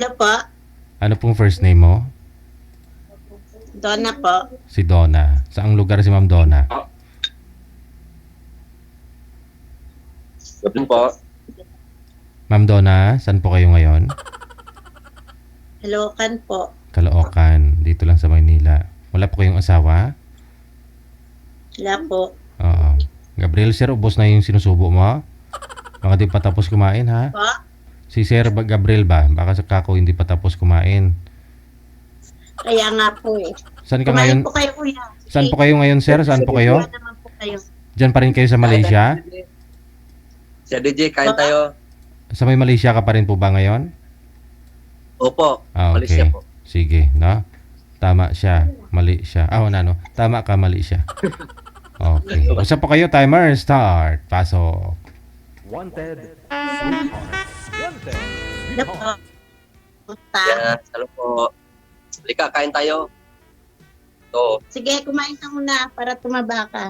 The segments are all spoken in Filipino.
Ano po? Ano pong first name mo? Donna po. Si Donna. Saang lugar si Ma'am Donna? Gabi po. Ma'am Donna, saan po kayo ngayon? Hellokan po. Caloocan, dito lang sa Maynila. Wala po kayong asawa? Wala po. Oo. Gabriel, sir, ubos na yung sinusubo mo? Baka di pa tapos kumain, ha? Po? Si Sir Gabriel ba? Baka sa kako hindi pa tapos kumain. Kaya nga po eh. Saan ka Kumain ngayon? po kayo, kuya. Saan po kayo ngayon, sir? Saan po kayo? Kuya naman po kayo. Diyan pa rin kayo sa Malaysia? Sa DJ, kain tayo. Sa may Malaysia ka pa rin po ba ngayon? Opo, Ah, Malaysia okay. po. Sige, no? Tama siya, mali siya. Ah, wala, no? Tama ka, mali siya. Okay. Usap po kayo, timer, start. Pasok. Wanted, sweetheart. Wanted, Ano po? sweetheart. Puta. Yes, hello po. Halika, kain tayo. So, Sige, kumain ka muna para tumaba ka.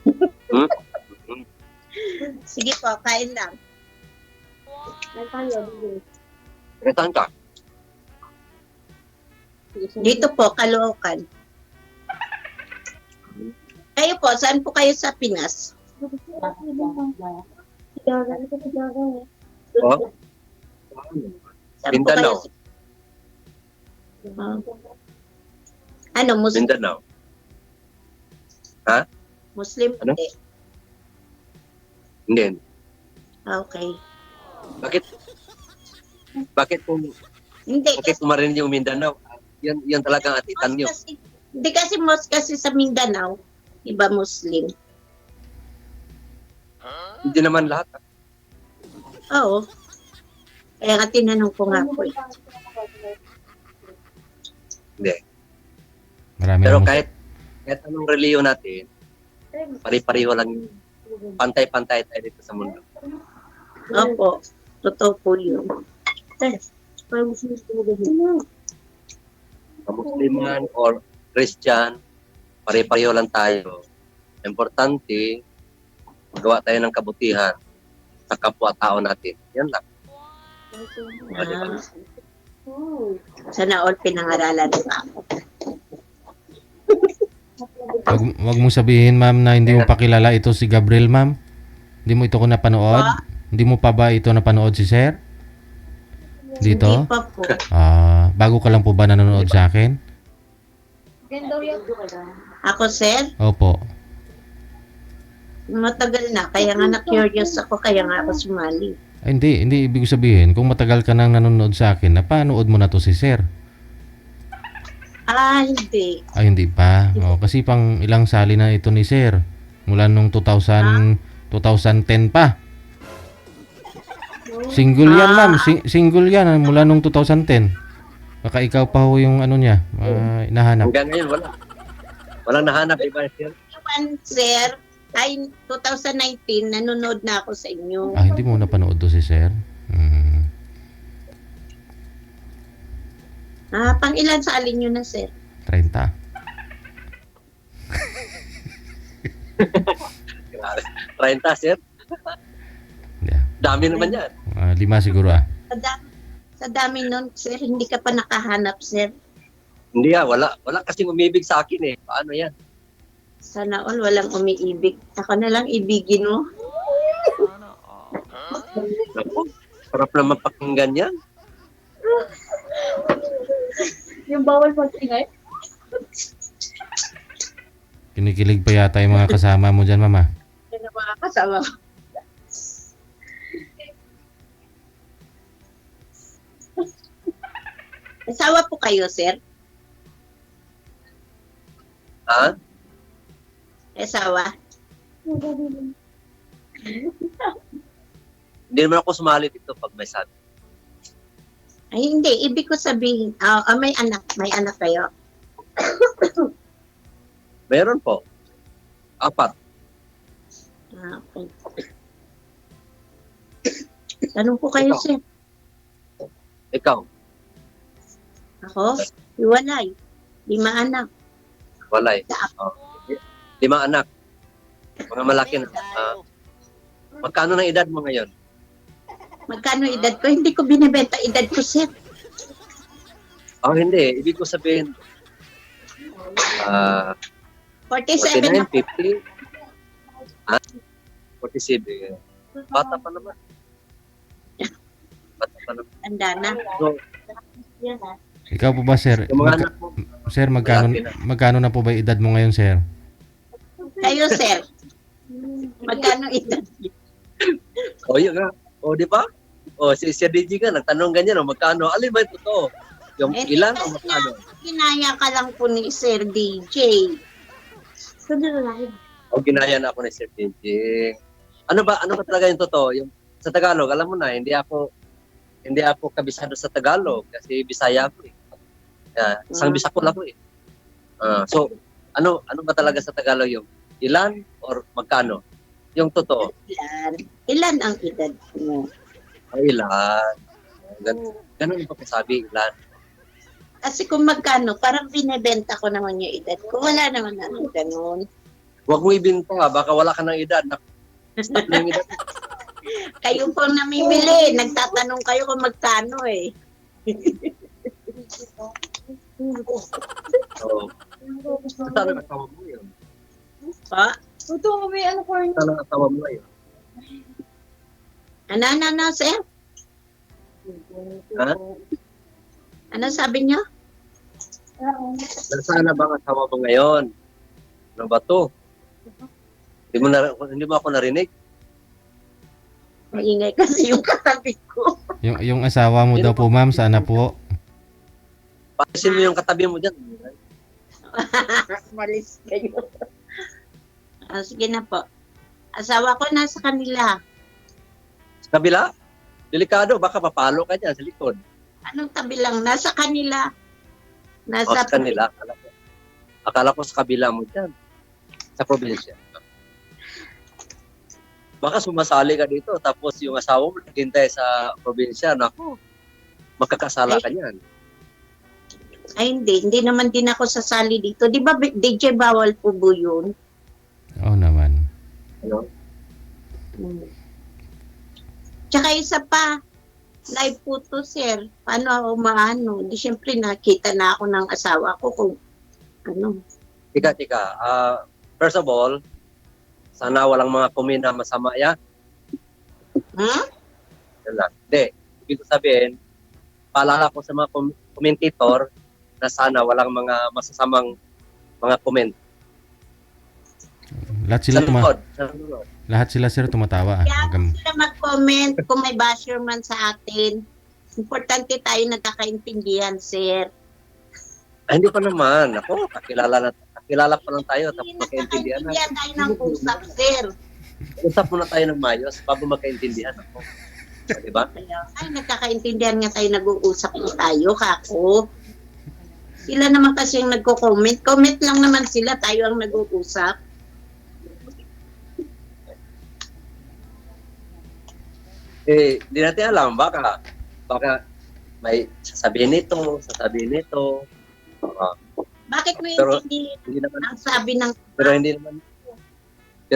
hmm? Sige po, kain lang. Kain tayo, dito. Saan ka? Dito po, Caloocan. Kayo po, saan po kayo sa Pinas? Oh? Saan po Mindanao. kayo? Ah. Ano, Muslim? Mindanao. Muslim? Ano? Hindi. Hindi. Okay. Bakit? Bakit po, Hindi bakit kasi, po marinig yung Mindanao? Yan talagang atitan nyo. hindi kasi kasi sa Mindanao, iba Muslim. Hindi naman lahat. Oo. Kaya nga tinanong ko nga po. Hindi. Marami Pero namang- kahit anong reliyon natin, pari-pariho lang yun. Pantay-pantay tayo dito sa mundo. Opo. Totoo po yun. Musliman or Christian, pare-pareho lang tayo. Importante, magawa tayo ng kabutihan sa kapwa-tao natin. Yan lang. Ah. Sana all pinangaralan pa ako. Wag mo sabihin, ma'am, na hindi mo pa kilala ito si Gabriel, ma'am. Hindi mo ito ko napanood? Hindi mo pa ba ito napanood si Sir? Dito? Hindi pa po. Ah, bago ka lang po ba nanonood sa akin? Ako, sir, Opo. matagal na. Kaya nga na-curious ako. Kaya nga ako sumali. Ay, hindi ibig sabihin kung matagal ka nang nanonood sa akin, napanood mo na to si Sir. Ah, hindi. Ay, hindi pa. Oh, kasi pang ilang sali na ito ni Sir. Mula nung 2010 pa. Single yan, ma'am. Single yan mula nung 2010. Baka ikaw pa ho yung ano niya, hinahanap. Hanggang ngayon, wala. Walang nahanap, iba sir. Naman, sir, ay 2019, nanonood na ako sa inyo. Ah, hindi mo napanood to si Sir? Hmm. Ah, pang ilan sa alin nyo na, sir? 30. Grabe. 30, sir. Yeah. Dami naman yan. 5 siguro ah. Sa dami nun, sir, hindi ka pa nakahanap, sir. Hindi wala. Wala kasing umibig sa akin eh. Paano yan? Sana all walang umiibig. Ako na lang ibigin mo. Naku, sarap naman pakinggan yan. Yung bawal mag-ingay? Kinikilig pa yata yung mga kasama mo dyan, mama. Yan ang mga kasama ko. Asawa po kayo, sir? Ha? Asawa? Hindi naman ako sumali dito pag may sabi. Ay, hindi. Ibig ko sabihin, may anak. May anak kayo. Meron po. 4. Ah, okay. Tanong po kayo, Ikaw. sir. Ikaw, Ako? Iwalay. 5 anak. walay. Oh. 5 anak. Mga malaki na. Magkano na edad mo ngayon? Magkano edad ko? Hindi ko binibenta edad ko, sir. Hindi. Ibig ko sabihin, 47 49, na. 50. 47. Bata pa naman. Bata pa naman. Tanda na. So, Ikaw po ba, sir? yung mga anak mo, Sir, magkano na po ba edad mo ngayon, sir? Kayo, sir. Magkano edad niyo? yun nga. Di ba? Si Sir DJ nga, nagtanong ganyan, magkano? Alin ba ito to? Yung ilan o magkano? Ginaya ka lang po ni Sir DJ. Ginaya na ako ni Sir DJ. Ano ba talaga yung totoo? Yung sa Tagalog, alam mo na, hindi ako kabisado sa Tagalog kasi Bisaya ako eh. Isang Bisakol ako eh. So, ano ba talaga sa Tagalog yung ilan or magkano? Yung totoo. Ilan ang edad mo? Ilan. Ganun yung pagkasabi, ilan. Kasi kung magkano, parang binibenta ko naman yung edad ko. Wala naman ako ganun. Huwag mo ibinta, baka wala ka ng edad. Stop na yung edad. Kayo po namimili. Nagtatanong kayo kung magkano eh. So, saan ang asawa mo yun? Pa? Saan ang asawa mo yun? Ano, sir? Ha? Ano sabi niyo? Nasaan na ba ang asawa mo ngayon? Ano ba to? Hindi mo ako narinig? Maingay kasi yung katabi ko. Yung asawa mo daw po, ma'am, sana po. Pakisin mo yung katabi mo dyan. Malis kayo. Sige na po. Asawa ko nasa kanila. Sa kabila? Delikado, baka papalo ka dyan sa likod. Anong tabi lang? Nasa kanila. Sa kanila. Akala ko sa kabila mo dyan. Sa probinsya. Baka sumasali ka dito, tapos yung asawa mo naghintay sa probinsya. Naku, magkakasala ka niyan. Ay, hindi. Hindi naman din ako sasali dito. Di ba, DJ, bawal po po yun? Oo naman. Ano? Tsaka isa pa, live po to, sir. Paano ako maano? Di syempre nakita na ako ng asawa ko kung ano. Tika. First of all, sana walang mga comment na masama yan. Hmm? Yan lang. Hindi. Ibig ko sabihin, paalala ko sa mga commentator na sana walang mga masasamang mga comment. Lahat sila, sir, tumatawa. Kaya kung sila mag-comment kung may basher man sa atin, importante tayo nagkakaintindihan, sir. Hindi pa naman. Ako, kakilala pa lang tayo tapos magkaintindihan na. Nagkakaintindihan tayo ng usap, sir. Usap muna tayo ng mayos bago magkaintindihan ako. Diba? Ay, nagkakaintindihan nga tayo, nag-uusap na tayo, kako. Sila naman kasi yung nagko-comment. Comment lang naman sila, tayo ang nag-uusap. Di natin alam, baka may sasabihin nito. Bakit mo Pero hindi hindi naman, ang sabi ng... pero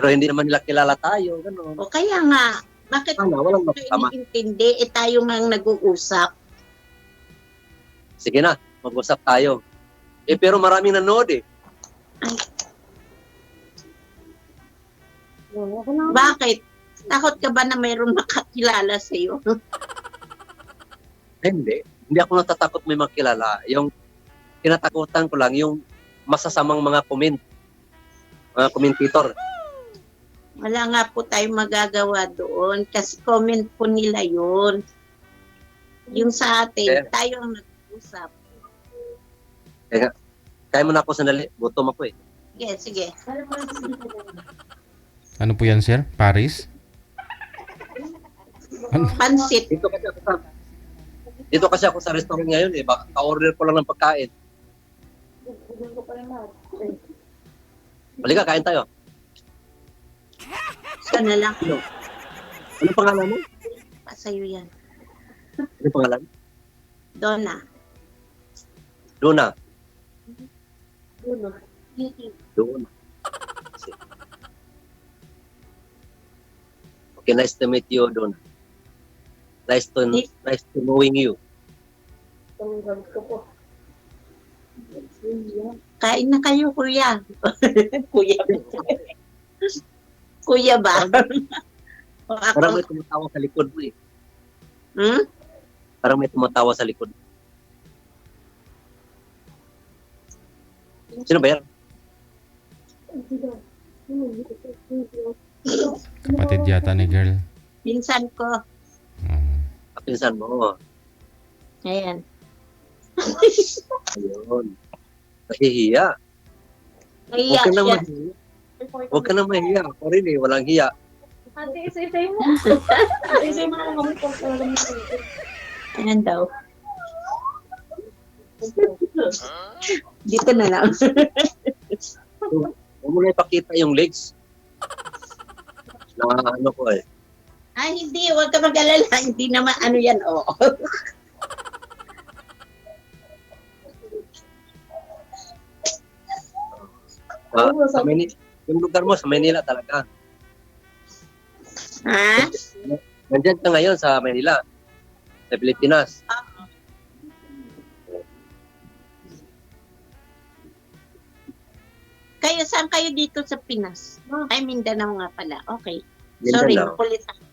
hindi naman nila kilala tayo, gano'n. O kaya nga, bakit Sana, walang masama. iniintindi? Tayo mang nag-uusap. Sige na, mag-usap tayo. Pero maraming nanood eh. Bakit? Takot ka ba na mayroong makakilala sa iyo? Hindi. Hindi ako natatakot may makilala. Yung kinatakutan ko lang, yung masasamang mga comment. Mga commentator. Wala nga po tayong magagawa doon kasi comment po nila yun. Yung sa atin, tayo ang nag-uusap. Kaya mo na ako sandali. Gutom ako eh. Sige. Ano po yan, sir? Paris? Pansit. Dito kasi ako sa restaurant ngayon eh. Baka ka-order ko lang ng pagkain. Halika, kain tayo. Sana lang. Ano pangalan mo? Pasayo yan. Ano pangalan? Donna. Luna. Duno. Luna. Okay, nice to meet you, Luna. Nice to knowing you. Kain na kayo, kuya. Kuya. Kuya ba? O Parang ako? may tumatawa sa likod mo eh. Hmm? Parang may tumatawa sa likod. Sino ba yan? Kapatid yata ni girl. Pinsan ko. Kapinsan mo. Ayan. Ayun. Nahihiya. Kaya Huwag ka na siya. mahiya. Huwag ka na mahiya. Ako rin eh, walang hiya. Ayan daw. Dito na lang. Huwag mo na ipakita yung legs. Na ano ko eh. Hindi. Huwag ka mag-alala. Hindi naman ano yan, oh. Sa Manila, yung lugar mo sa Manila talaga. Ha? Nandyan ka ngayon sa Manila. Sa Pilipinas. Kayo, saan kayo dito sa Pinas? Ay, Mindanao nga pala. Okay. Sorry, Mindanao. makulit ako.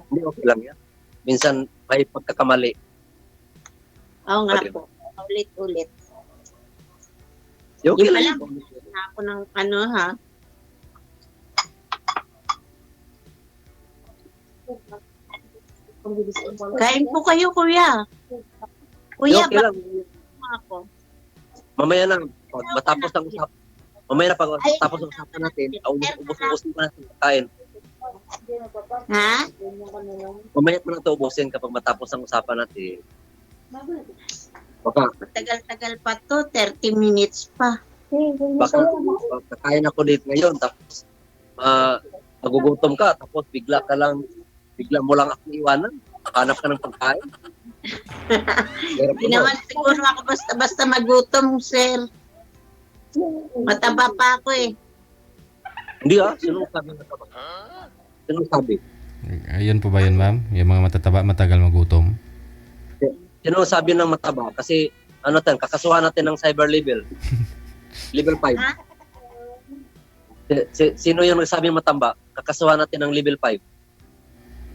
Hindi, okay lang yan. Minsan may pagkakamali. Oo nga Okay. po. Ulit-ulit. Okay Yung lang. Na ako ng ano, ha? Kain po kayo, kuya. Kuya, Okay lang. ba ako? Mamaya na, pag matapos ng usapan, mamaya na pag matapos ng usapan natin, ubos-ubusin mo na sa kain. Ha? Mamaya mo na ito ubusin kapag matapos ang usapan natin. Baka, Matagal-tagal pa to. 30 minutes pa. baka kakain ako dito ngayon, tapos magugutom ka, tapos bigla mo lang ako iwanan. Hanap ka ng pagkain. Hindi naman siguro ako basta magutom, sir. Mataba pa ako eh. Hindi sino sabi na ba? Sino sabi? Ayun po ba yun, ma'am? Yung mga matataba, matagal magutom. Sino sabi ng mataba? Kasi kakasuhan natin ng cyber level. Level 5. Ha? Sino yung nagsabi matamba? Kakasuhan natin ng level 5.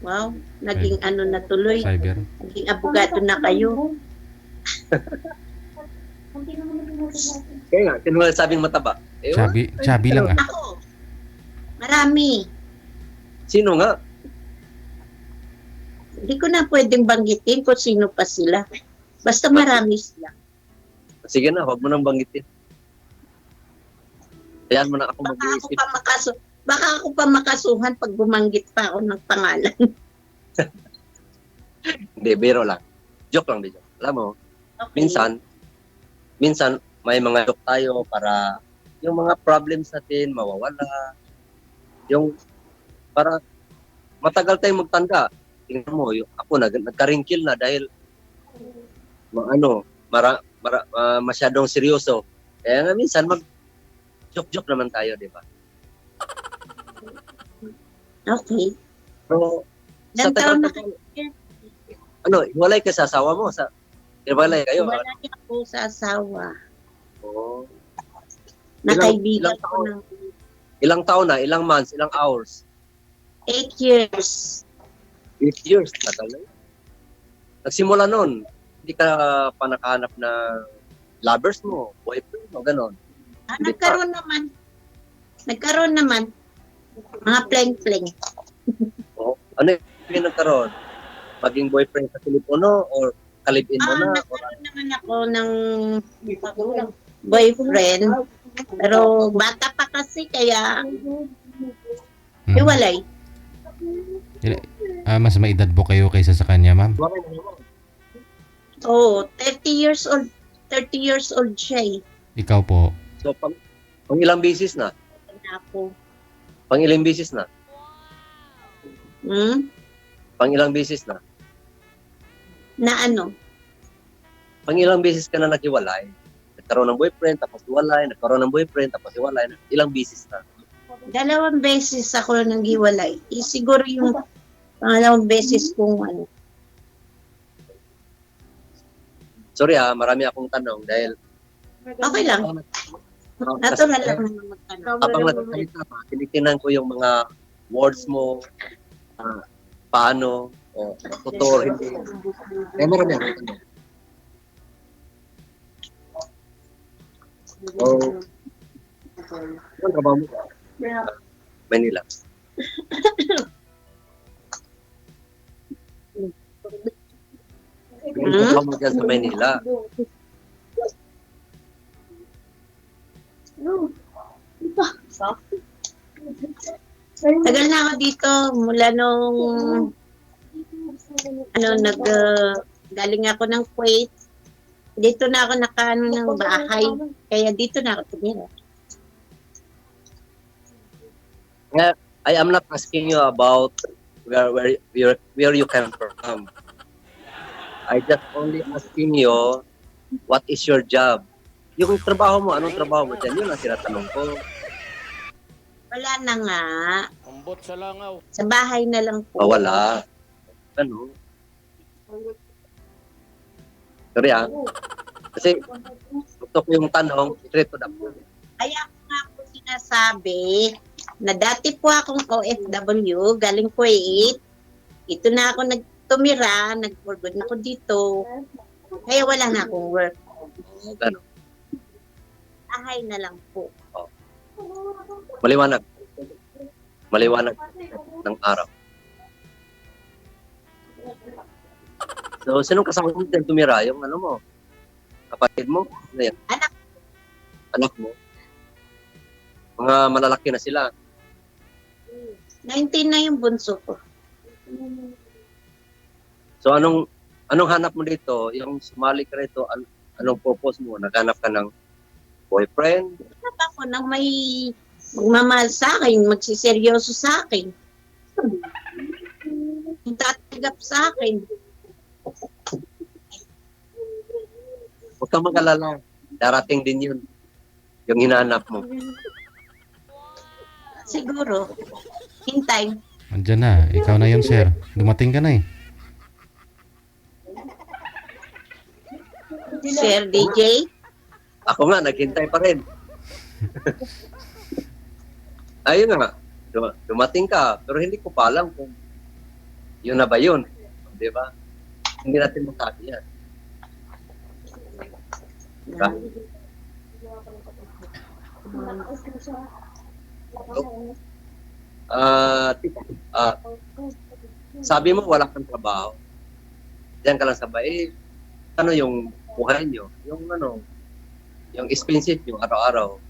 Wow, naging ano na tuloy. Cyber. Naging abogado na kayo. Kaya nga, sino nagsabing mataba? Chubby lang ah. Ako, marami. Sino nga? Hindi ko na pwedeng banggitin kung sino pa sila. Basta marami sila. Sige na, huwag mo nang banggitin. Ayan mo na ako Baka ako mag-iisip. pa baka ako pa makasuhan pag bumanggit pa ako ng pangalan. Hindi, biro lang. Joke lang, joke. Alam mo, Okay. minsan may mga joke tayo para yung mga problems natin mawawala. Yung para matagal tayong magtanda. Tingnan mo, ako nagka-wrinkle na dahil masyadong seryoso. Kaya nga minsan joke naman tayo, di ba? Okay. Pero sa Ilang taon na tagal, hiwalay ka sa asawa mo? Hiwalay kayo? Wala ako sa asawa. Oo. Nakaibigan ilang ko taon? ng Ilang taon na? Ilang months? Ilang hours? 8 years. 8 years. Tagal na yun. Nagsimula nun, hindi ka pa nakahanap na lovers mo, boyfriend mo, ganon. Hindi pa. Nagkaroon naman. Mga pleng-pleng. Oo. Ano yung nagkaroon? Maging boyfriend sa Filipino or kalibin mo na? Or, Nagkaroon naman ako ng boyfriend. Pero bata pa kasi kaya hiwalay. Mas maedad po kayo kaysa sa kanya, ma'am? Bakit naman? Oo, 30 years old. 30 years old siya eh. Ikaw po. So, pang ilang bisis na? Ako. Pang ilang bisis na? Pang ilang bisis na? Na ano? Pang ilang bisis ka na naghiwalay? Nagkaroon ng boyfriend, tapos hiwalay. Nagkaroon ng boyfriend, tapos hiwalay. Ilang bisis na? 2 beses ako nang hiwalay. Siguro yung pangalawang beses kung ano. Sorry marami akong tanong dahil Okay lang. Oh, Natural kasi- lang naman magtanong. Habang nagsasalita ka, tinitingnan ko yung mga words mo, paano, o totoo or hindi. Kaya meron yan. Ano trabaho mo? Manila. Ano trabaho mo dyan sa Manila? Tagal na ako dito mula nung galing ako ng Kuwait. Dito na ako nakaano ng bahay. Kaya dito na ako tumira. I am not asking you about where you came from. I just only asking you what is your job. Yung trabaho mo, anong trabaho mo dyan? Yun ang tinatanong ko. Wala na nga. Ambot sa langaw. Sa bahay na lang po. Wala. Ano? Sorry Kasi gusto ko yung tanong, straight to the point. Kaya ko nga po sinasabi na dati po akong OFW, galing Kuwait. Ito na ako nagtumira, nag-for good na ako dito. Kaya wala na akong work. Ganun. Bahay na lang po. Maliwanag. Maliwanag ng araw. So, sinong kasama mo dyan tumira? Yung ano mo? Kapatid mo? Ano yan? Anak. Anak mo? Mga malalaki na sila. 19 na yung bunso ko. So, anong hanap mo dito? Yung sumali ka rito, anong purpose mo? Naghanap ka ng boyfriend? Hanap ako nang may magmamahal sa akin, magsiseryoso sa akin. Tatanggap sa akin. Huwag kang mag-alala. Darating din yun. Yung hinahanap mo. Siguro. Hintay. Andiyan na. Ikaw na yun, sir. Dumating ka na eh. Sir DJ. Ako nga, naghintay pa rin. Ayun na nga. Dumating ka, pero hindi ko pa alam kung yun na ba yun. Di ba? Hindi natin masabi yan. Diba? Sabi mo wala kang trabaho. Diyan ka lang sa bahay. Ano yung buhay nyo? Yung ano, yung expensive nyo araw-araw.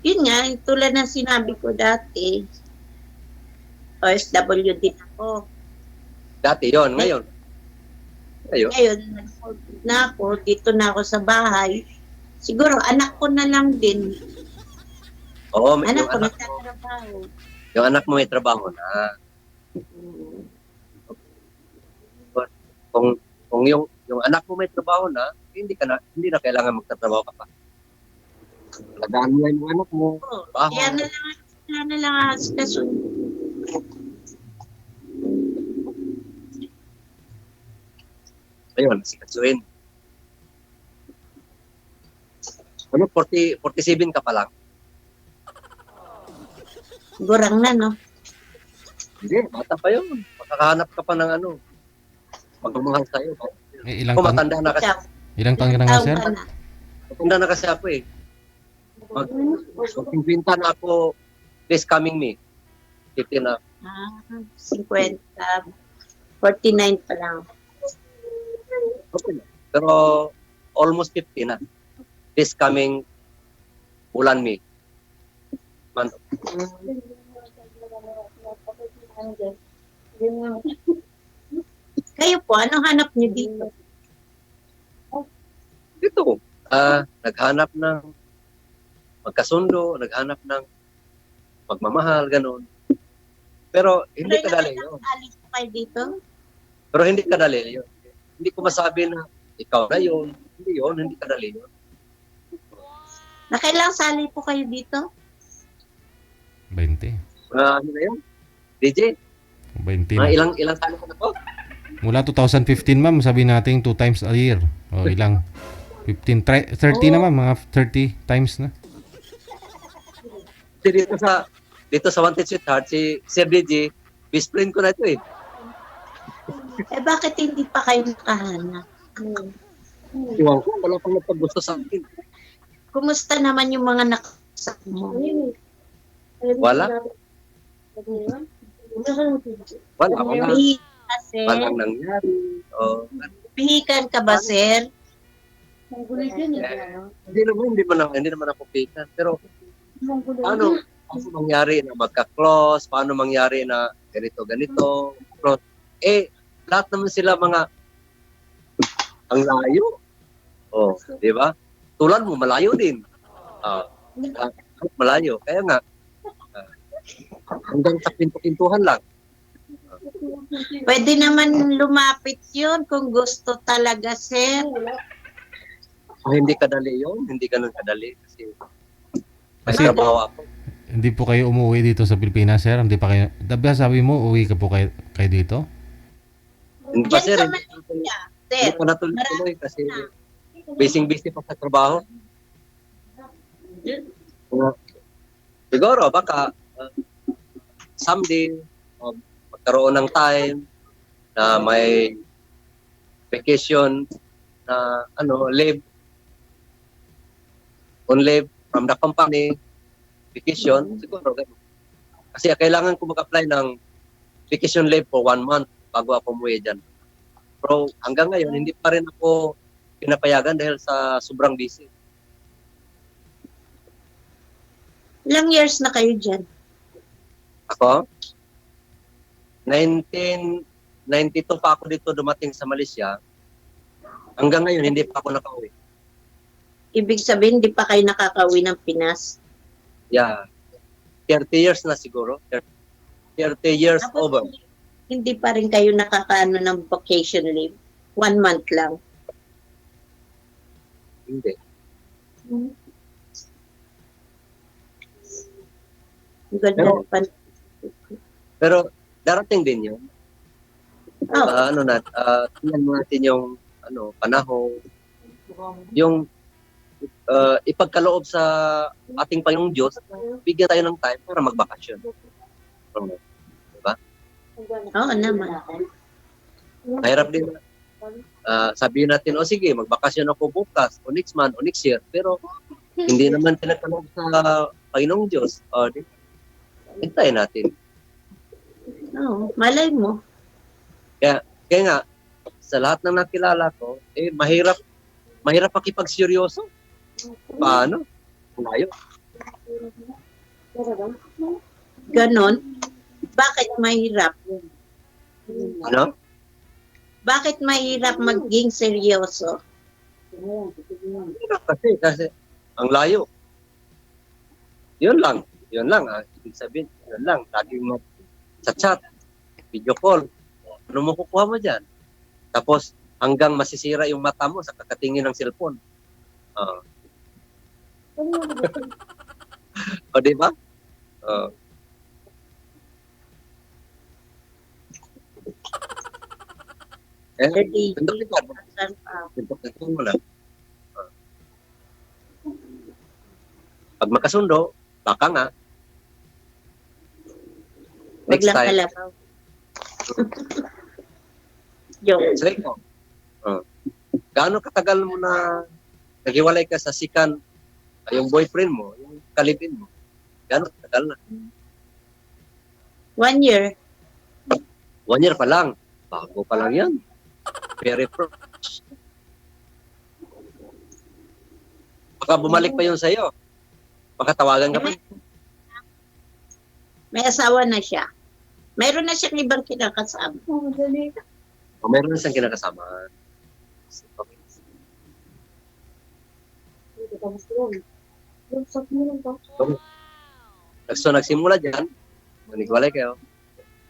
Yun nga, tulad ng sinabi ko dati, OFW din ako. Dati yon, ngayon. Ngayon, na ako, dito na ako sa bahay. Siguro, anak ko na lang din. Oo, Anak ko, nagtatrabaho. yung anak mo may trabaho na. Kung yung anak mo may trabaho na, hindi na kailangan magtatrabaho ka pa. Alagaan mo yung anak mo. Bahay. Kaya na lang kasun. Ayun, sikatsuhin. Ano, 47 ka pa lang? Gurang na, no? Hindi, bata pa yun. Makakahanap ka pa ng ano. Magmamahal sa'yo. Ilang Ako taon, matanda na kasi. ilang taon ka na nga, sir? Taon ka na. Matanda na kasi ako eh. Mag-50 na ako this coming May. 50 na. 50. 49 pa lang. Okay na. Pero almost 50 na. This coming bulan May. Month. Kayo po, anong hanap niyo dito? Dito, naghanap ng magkasundo, naghanap ng magmamahal, ganun. Pero hindi kadali yun. Alis po kayo dito? Pero hindi kadali yun. Hindi ko masabi na ikaw na yun. Hindi yun, hindi kadali yun. Nakailang sali po kayo dito? 20. Ano na yun? DJ, 20 mga na. ilang sali ko na to? Mula 2015 ma'am, sabi natin 2 times a year. O ilang? 15, 30 na ma'am, mga 30 times na. Kasi dito sa Wanted Sweetheart, si Sir DJ, best friend ko na ito eh. Eh, bakit hindi pa kayo nakahanap? Iwan ko, wala pang nagpagusto sa akin. Kumusta naman yung mga nakasama mo? Wala. Wala. Kasi, Walang nangyari. Oh, pihikan ka ba, sir? hindi naman ako pikan. Pero paano mangyari na magka-close? Paano mangyari na ganito? Close? Eh, lahat naman sila mga ang layo. Oh, di ba? Tulad mo, malayo din. Malayo. Kaya nga, hanggang sa pinto-pintuhan lang. Pwede naman lumapit yun kung gusto talaga, sir. So, hindi kadali yun. Hindi ganun kadali. Kasi may Kasi- trabaho ako. Hindi po kayo umuwi dito sa Pilipinas, sir? Hindi pa kayo... Dabi sabi mo, uwi ka po kayo dito? Hindi pa, Diyan sir. sa Hindi Manila, sir. pa natuloy kasi busy pa sa trabaho. Siguro, baka someday, magkaroon ng time na may vacation na leave on leave from the company, vacation, siguro. Kasi kailangan ko mag-apply ng vacation leave for 1 month bago ako umuwi dyan. Pero hanggang ngayon, hindi pa rin ako pinapayagan dahil sa sobrang busy. Ilang years na kayo dyan? Ako, 1992 pa ako dito dumating sa Malaysia. Hanggang ngayon, hindi pa ako nakauwi. Ibig sabihin, di pa kayo nakakauwi ng Pinas? Yeah. 30 years na siguro. 30 years Tapos, over. hindi pa rin kayo nakakaano ng vacation leave? 1 month lang? Hindi. Ganda Pero- pa. Pero darating din yun. Oh, Tingnan mo natin yung panahon. Yung ipagkaloob sa ating Panginoong Diyos, bigyan tayo ng time para magbakasyon. oo naman. Mahirap din. Sabihin natin, sige, magbakasyon ako bukas, o next month, o next year. Pero hindi naman tinatanong sa Panginoong Diyos. Hintayin natin. Oo, malay mo. Kaya nga, sa lahat ng nakilala ko, mahirap makipagseryoso. Paano? Layo. Ganon. Bakit mahirap? Ano? Bakit mahirap maging seryoso? Mahirap kasi ang layo. Yun lang. Ibig sabihin, yun lang. Laging chat, video call. Ano mo kukuha mo dyan? Tapos, hanggang masisira yung mata mo sa kakatingin ng cellphone. O, di ba? Hindi. Pintok-pintok mo lang. Pag makasundo, baka nga. Wag Next lang time. kalabaw. Joke. So, ikaw, gaano katagal mo na naghiwalay ka sa sikan, yung boyfriend mo, yung kalibin mo? Gaano katagal na? 1 year. 1 year pa lang. Bago pa lang yan. Very fresh. Baka bumalik pa yun sa'yo. Baka tawagan ka pa. May asawa na siya. Meron na siyang ibang kinakasama. O meron na siyang kinakasama. So, nagsimula dyan, naghiwalay kayo,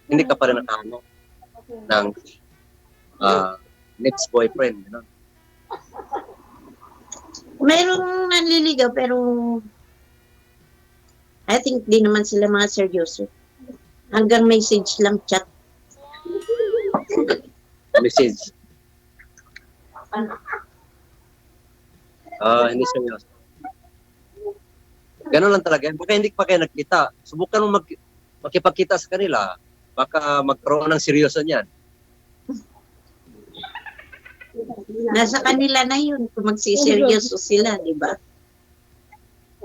hindi ka pa rin nakahanap ng next boyfriend. You know? Merong nanliligaw pero I think di naman sila mga seryoso. Hanggang message lang, chat. message. Hindi seryoso. Ganun lang talaga. Baka hindi pa kayo nagkita. Subukan mo makipagkita sa kanila. Baka magkaroon ng seryoso niyan. Nasa kanila na yun kung magsiseryoso sila, di ba?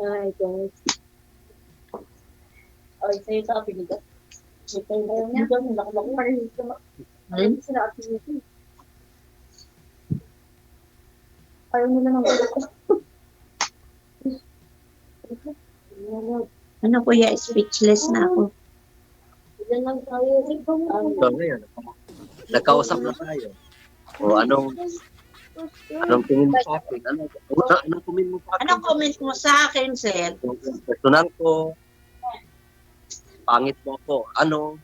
Ay, guys. Ay, sa'yo sa apelido. Ito yung niya. Laki-laki pa rin ito. Ayun sila apelido. Ayaw nila ng ulit. Ano kuya, speechless na ako. Ilan lang tayo. So, ngayon, nagkausap na tayo. O anong tingin mo sa akin? Anong comment mo sa akin? Anong comment mo sa akin, sir? Yung personal ko, pangit mo ako, ano?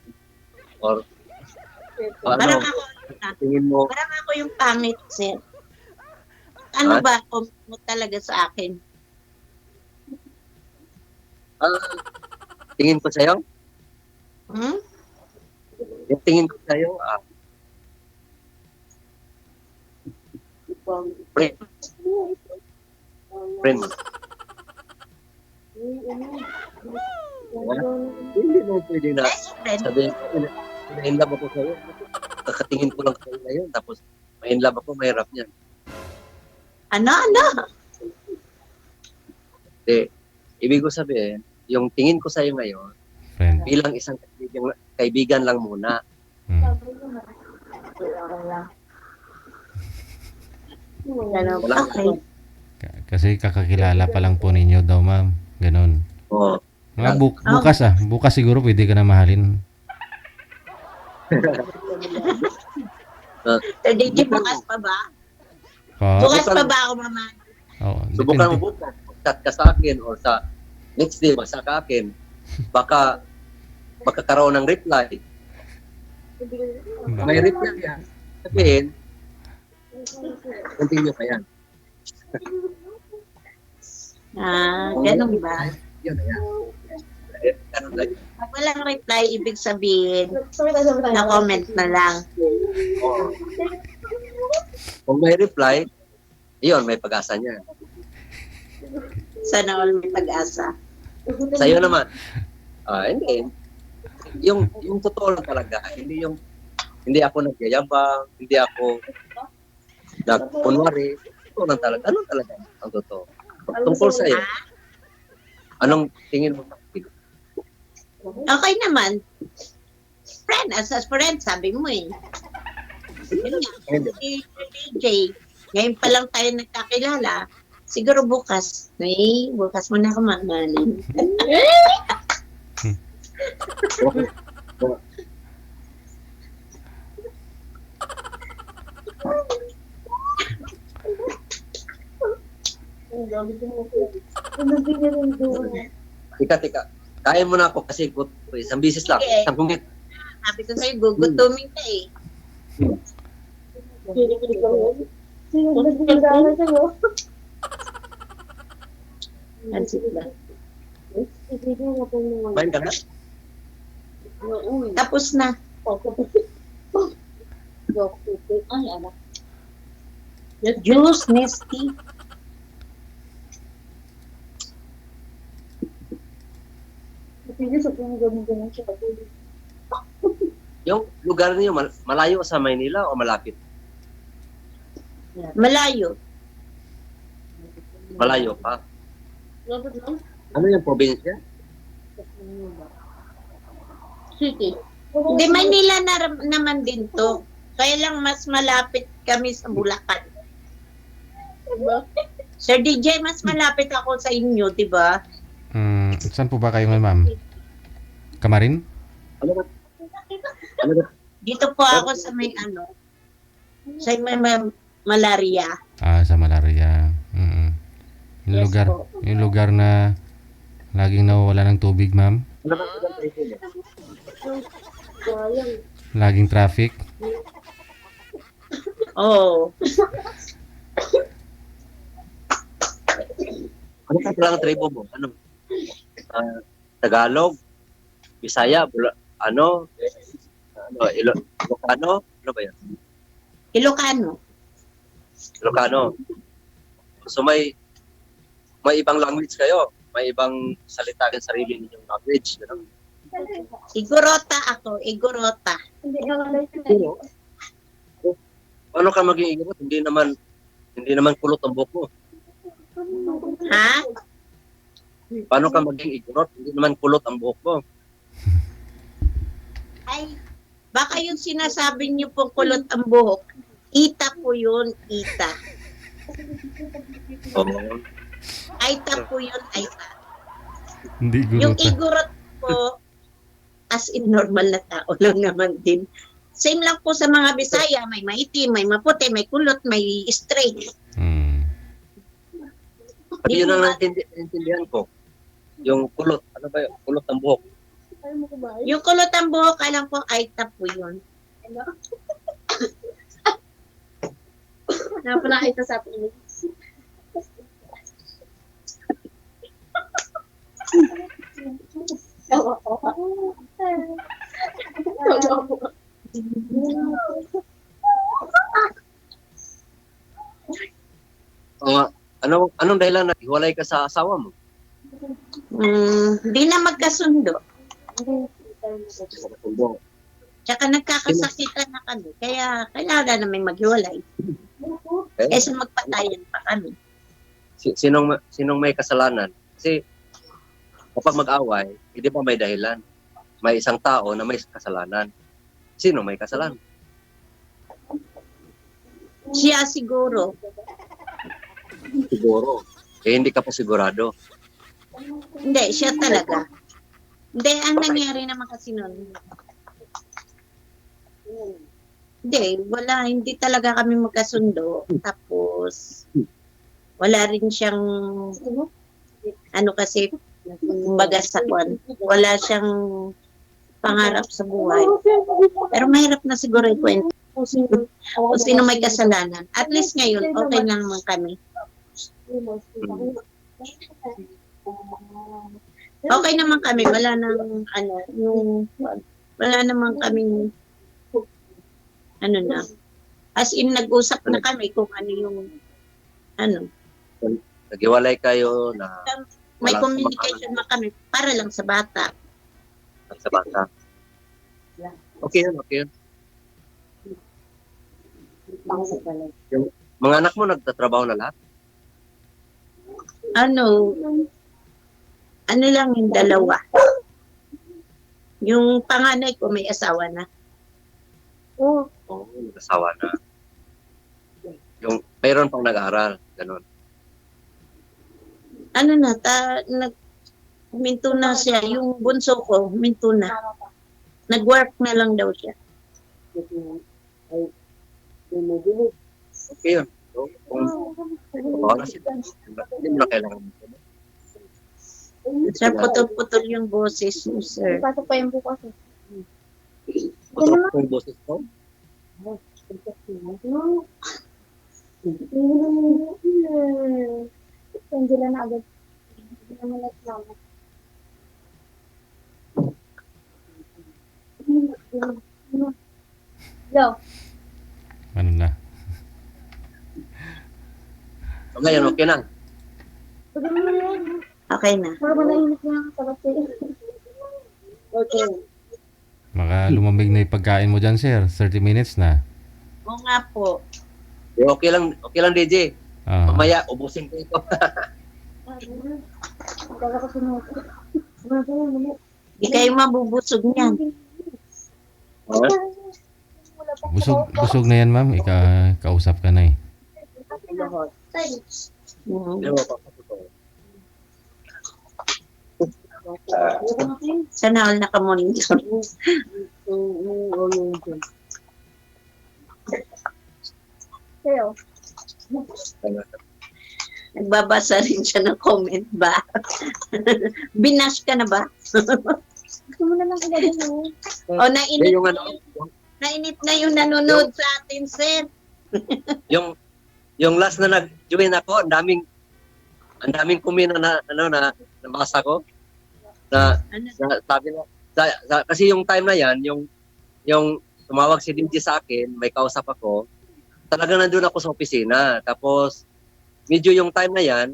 Or Parang ano, ako, tingin mo, parang ako yung pangit, sir. Ano Ha? ba comment mo talaga sa akin? tingin ko sa'yo? Hmm? Yung tingin ko sa'yo, friend. Friend. Hindi mo pwede na Best friend. sabihin ko, na-inlove ako sa'yo. Kakatingin ko lang sa'yo ngayon, tapos ma-inlove ako, mahirap niyan. Ano? Ibig ko sabihin, yung tingin ko sa'yo ngayon, Friend. bilang isang kaibigan lang muna. Mm. Wala. Okay. Kasi kakakilala pa lang po ninyo daw, ma'am. Ganon. Oo. Mga bukas siguro pwede ka na mahalin. Sir DJ, bukas pa ba? Bukas pa ba ako, mama? Oo, Subukan mo depende. bukas. Chat ka sa akin or sa next day, sa akin. Baka magkakaroon ng reply. May reply yan. Sabihin, continue pa yan. Ganun ba? Yun na yan. Ganun lang. Pag walang reply, ibig sabihin, na-comment na lang. Oo. Kung may reply, yun, may pag-asa niya. Sana all may pag-asa. Sa'yo naman, hindi. Yung totoo lang talaga, hindi ako nagyayabang, hindi ako nagpunwari. Totoo lang talaga. Ano talaga ang totoo? Tungkol sa'yo, anong tingin mo? Okay naman. Friend, as a friend, sabi mo eh. Yun nga, si DJ, ngayon pa lang tayo nagkakilala. Siguro bukas. Bukas mo na ako mamahalin. Tika. Kaya mo na ako kasi isang bisis lang. Okay. Isang minute. Sabi ko sa'yo, gugutumin ka eh. Pansit lang. Kumain ka na? Tapos na. Ay, anak. Juice, Nesty. Yung lugar niyo, malayo sa Maynila o malapit? Malayo. Malayo pa. Ano yung probinsya? City. Hindi, Manila naman din to. Kaya lang mas malapit kami sa Bulacan. Sir DJ, mas malapit ako sa inyo, di ba? Saan po ba kayo ngayon, ma'am? Kamarin? Ano ba? Ano ba? Dito po ako sa may sa may malaria. Sa Malaria. Yung Yes lugar, po. yung lugar na laging nawawala ng tubig, ma'am. Ano ba ang tayo mo? Laging traffic. Oh. Ano ka pala ang tribo mo? Ano? Tagalog? Bisaya? Ilocano? Ano ba yan? Ilocano. Ilocano. So may ibang language kayo. May ibang salita ng sarili ninyong language. Ganun. Igorota ako, Igorota. Hindi naman Paano ka maging igorot? Hindi naman kulot ang buhok mo. Ha? Paano ka maging igorot? Hindi naman kulot ang buhok mo. Ay, baka yung sinasabi niyo pong kulot ang buhok, ita po yun, ita. Oo. Aita po yun, aita. Hindi Yung gurota. igorot po, as in normal na tao lang naman din. Same lang po sa mga Bisaya, may maitim, may maputi, may kulot, may straight. Hmm. Pati yun ang naintindihan ko. Yung kulot. Ano ba yun? Kulot ng buhok. Yung kulot ang buhok, alam ko, aita po yun. Napala ito sa atin. Anong dahilan na hiwalay ka sa asawa mo? Di na magkasundo. Tsaka nagkakasakitan na kami. Kaya kailangan namin maghiwalay. Kaysa magpatayan pa kami. Sinong may kasalanan? Kasi kapag mag-away, hindi pa may dahilan. May isang tao na may kasalanan. Sino may kasalanan? Siya siguro. Siguro. Hindi ka pa sigurado. Hindi, siya talaga. Hindi, ang nangyari naman kasi nun. Hindi talaga kami magkasundo. Tapos, wala rin siyang, kasi, kumbaga sa kwan. Wala siyang pangarap sa buhay. Pero mahirap na siguro ikwento kung sino may kasalanan. At least ngayon, okay na naman kami. Okay naman kami. Wala nang, wala naman kaming, na. As in, nag-usap na kami kung ano yung, Naghiwalay kayo na may Wala communication na kami para lang sa bata. sa bata. Okay yun. Yung mga anak mo nagtatrabaho na lahat? Ano lang yung dalawa. Yung panganay ko may asawa na. Oo, nag-asawa na. Yung mayroon pang nag-aaral, ganun. Minto na siya. Yung bunso ko, minto na. Nag-work na lang daw siya. Okay yun. So, kung wala sila, hindi mo na kailangan mo. Sir, putol-putol yung boses mo, sir. Pasok pa yung bukas. Putol ko yung boses ko. Angela na agad. Hindi naman nagmama. Yo. Ano na? So, ngayon, okay na. Pagod mo na yan. Okay na. Parang nahimik na ang sabat sa'yo. Okay. Maka lumamig na yung pagkain mo dyan, sir. 30 minutes na. Oo nga po. Okay lang, DJ. Ah. Mamaya, ubusin ko ito. Kala ko sunod. Di kayo mabubusog niyan. Busog na yan, ma'am. Kausap ka na eh. Hindi mo papatuto. Sana all nakamonitor. Sa'yo. Nagbabasa rin siya ng comment ba? Binash ka na ba? Gusto mo na lang ilagay mo. O nainip, Yung nainip na yung nanonood sa atin, sir. yung last na nag-join ako, ang daming kumina na nabasa ko na sabi na kasi yung time na yan yung tumawag si DJ sa akin, may kausap ako, talaga nandun ako sa opisina. Tapos, medyo yung time na yan,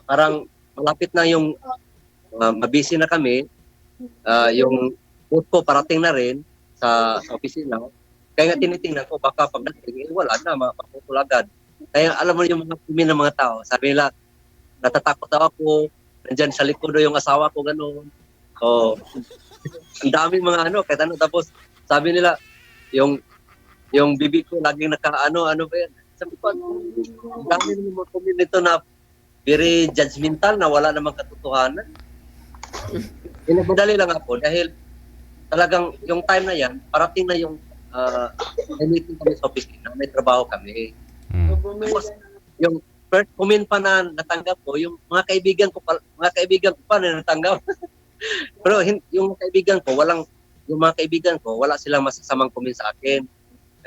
parang malapit na yung mabisi na kami. Yung boot ko parating na rin sa opisina. Kaya nga tinitingnan ko, baka pagdating, wala na, mapaputol agad. Kaya alam mo yung mga kumin ng mga tao, sabi nila, natatakot daw ako, nandyan sa likod yung asawa ko, gano'n. So, ang daming mga kahit ano, tapos sabi nila, yung bibi ko laging ano ba yan? Sabi ko, ang dami ng mga kumin nito na very judgmental, na wala namang katotohanan. Inabadali lang ako dahil talagang yung time na yan, parating na yung may meeting kami sa opisina, may trabaho kami. Tapos, yung first comment pa na natanggap ko, yung mga kaibigan ko pa na natanggap. Pero yung mga kaibigan ko, wala silang masasamang comment sa akin.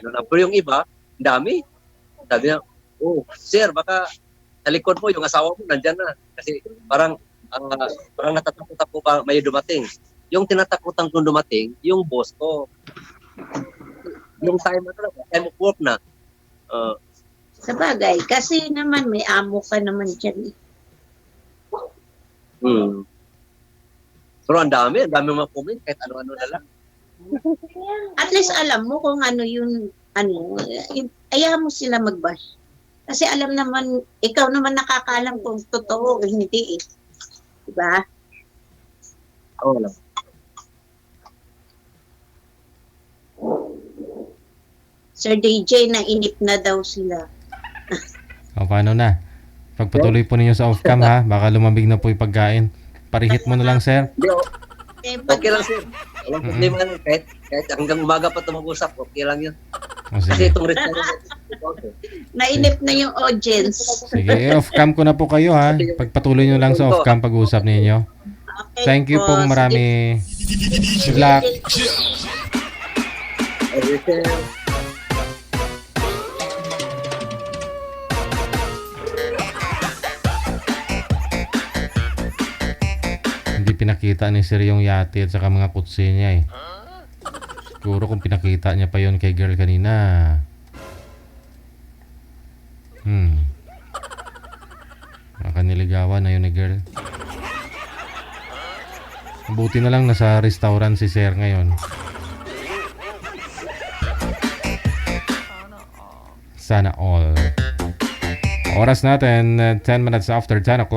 Ano na, pero yung iba, dami. Sabi niya, sir, baka sa likod mo, yung asawa mo, nandyan na. Kasi parang natatakot ako pa may dumating. Yung tinatakutan kong dumating, yung boss ko. Yung time of work na. Sa bagay, kasi naman may amo ka naman dyan. Pero ang dami mga comment, kahit ano-ano na lang. At least alam mo kung ano yung, ayaw mo sila mag-bash. Kasi alam naman, ikaw naman nakakaalam kung totoo o hindi eh. Diba? Oo lang. Sir DJ, nainip na daw sila. O, paano na? Pagpatuloy po ninyo sa off-cam ha, baka lumambig na po yung pagkain. Parihit mo na lang, sir. Okay lang, sir. Walang problema lang. Kahit hanggang umaga pa ito mag-usap, okay lang yun. O, Kasi sige. itong restaurant, Nainip na yung audience. Sige, off-cam ko na po kayo ha. Pagpatuloy nyo lang sa off-cam pag-usap ninyo. Okay Thank you po. pong Sige. marami. Good luck. Hindi pinakita ni Sir yung yate at saka mga kutsi niya eh. Siguro kung pinakita niya pa yon kay girl kanina. Baka niligawan na yun ni girl. Buti na lang nasa restaurant si Sir ngayon. Sana all. Oras natin 10 minutes after 10 o'clock.